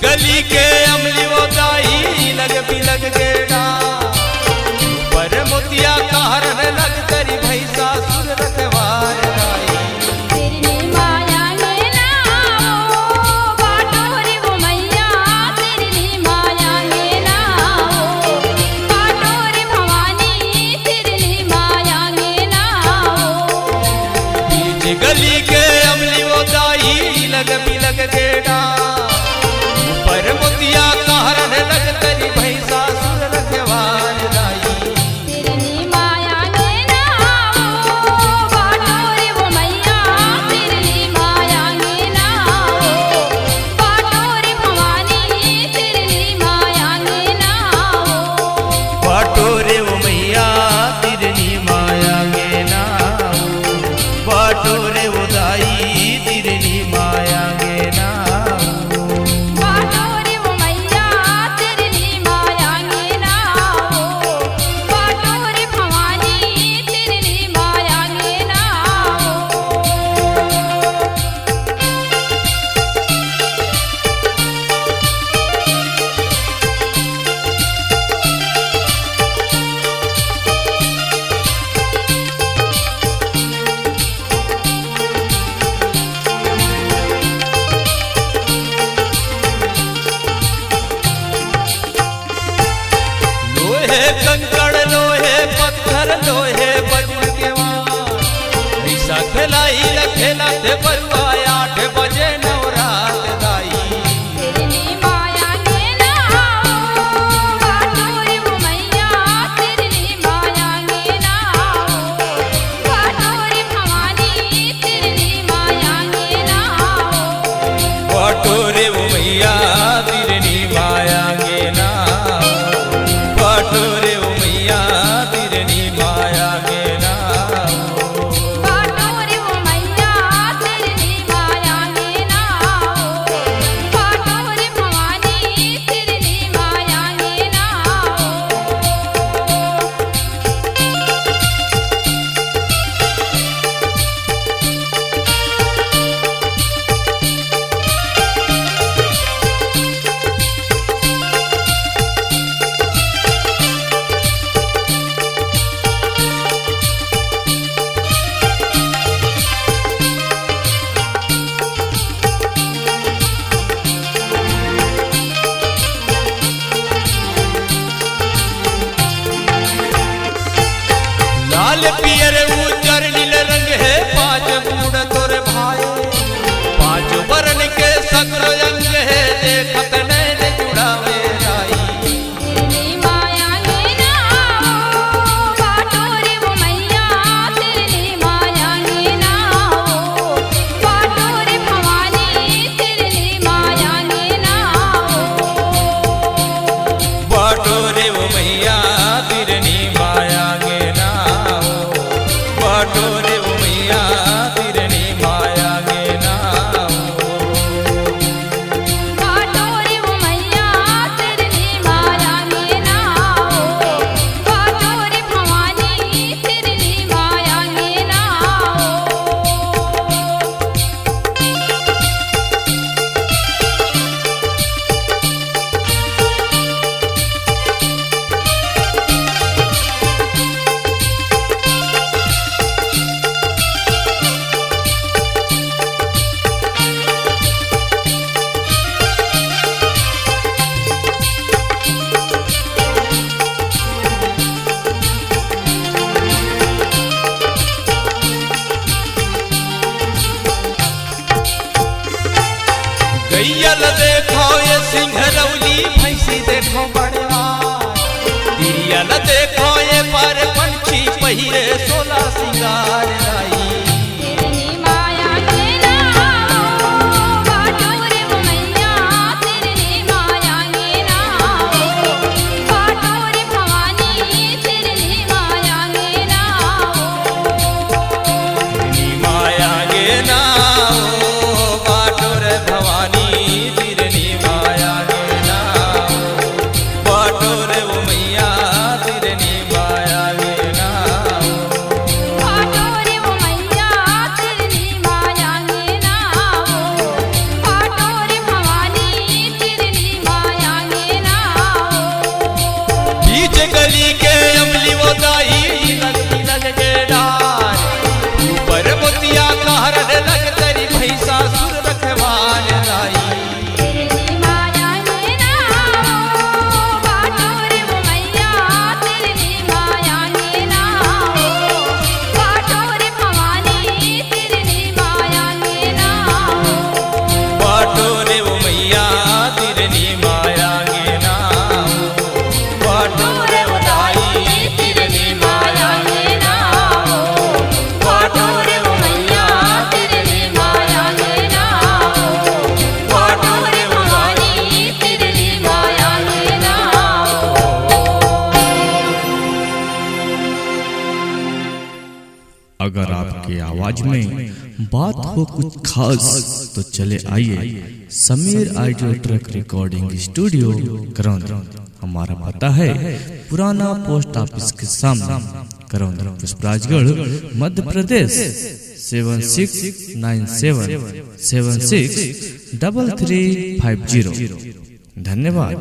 गली के अमली वो दाई लग भी लग गेड़ा पर मोतिया कहर लग तेरी भैसा सुर रखवार दाई तेरी माया में ना हो बाटोरी वो मैया तेरी माया में ना हो बाटोरी भवानी तेरी माया में ना हो बीच गली के अमली वो दाई लग भी लग गेड़ा पर मोतिया कहर लग तेरी भैसा सुर रखवार दाई तेरी माया में ना हो बाटोरी वो मैया तेरी माया में ना हो बाटोरी भवानी तेरी माया में ना हो बाटोरे वो मैया तिरनी माया गे ना बाटोरे वो दाई तिरनी माया गे ना बाटोरी वो मैया तेरी माया में ना हो बाटोरी भवानी तेरी माया में ना हो लोहे कंकड़ लोहे पत्थर लोहे बजर के वार ऐसा खिलाई खेला थे बरुआ 8 बजे नवरात दाई तेरी माया में ना हो बाटोरी वो मैया तेरी माया में ना हो बाटोरी भवानी तेरी माया में ना हो बाटोरे वो मैया तिरनी माया गे ना बाटोरे वो मैया तिरनी माया गे ना बाटोरी वो मैया तेरी माया में ना हो बाटोरी भवानी तेरी माया में ना हो लाल पियर उजर नील रंग है 5 बूढ़ तोर भाई 5 वर्ण के सग्र अंग है देखत नैन जुड़ावे राई तेरी माया में ना हो बाटोरी वो मैया तेरी माया में ना हो बाटोरी भवानी तेरी माया में ना हो बाटोरे वो मैया तिरनी माया गे ना बाटोरे वो मैया तिरनी माया गे ना बाटोरी वो मैया तेरी माया में ना हो बाटोरी भवानी तेरी माया में ना हो गैयल देखो ये सिंघरौली भैंसी देखो बड़वा तिरियल देखो ये पर पंछी पहिरे 16 सिंगार लाई तेरी माया में ना हो बाटोरी वो मैया तेरी माया में ना हो बाटोरी भवानी तेरी माया में ना हो तिरनी माया गे ना बाटोर भवानी तिरनी माया गे ना बाटोर वो मैया तिरनी माया गे बीच गली के अमली वो दाई लग के डार ऊपर मोतिया का हरण लग तेरी भैंसा सुर रखवार लाई तेरी माया ने ना बाटोर वो मैया तेरी माया ने ना बाटोर भवानी तेरी माया ने ना बाटोरे वो मैया तिरनी माया गे ना बाटोरे वो दाई तिरनी माया गे ना बाटोर वो मैया तेरी माया ने ना बाटोर भवानी तेरी माया ने ना अगर आपके आवाज में बात हो कुछ खास तो चले आइए Sameer audio track recording studio करौंदा। हमारा पता है पुराना पोस्ट ऑफिस के सामने करौंदा, पुष्पराजगढ़, मध्य प्रदेश 7697763350। धन्यवाद।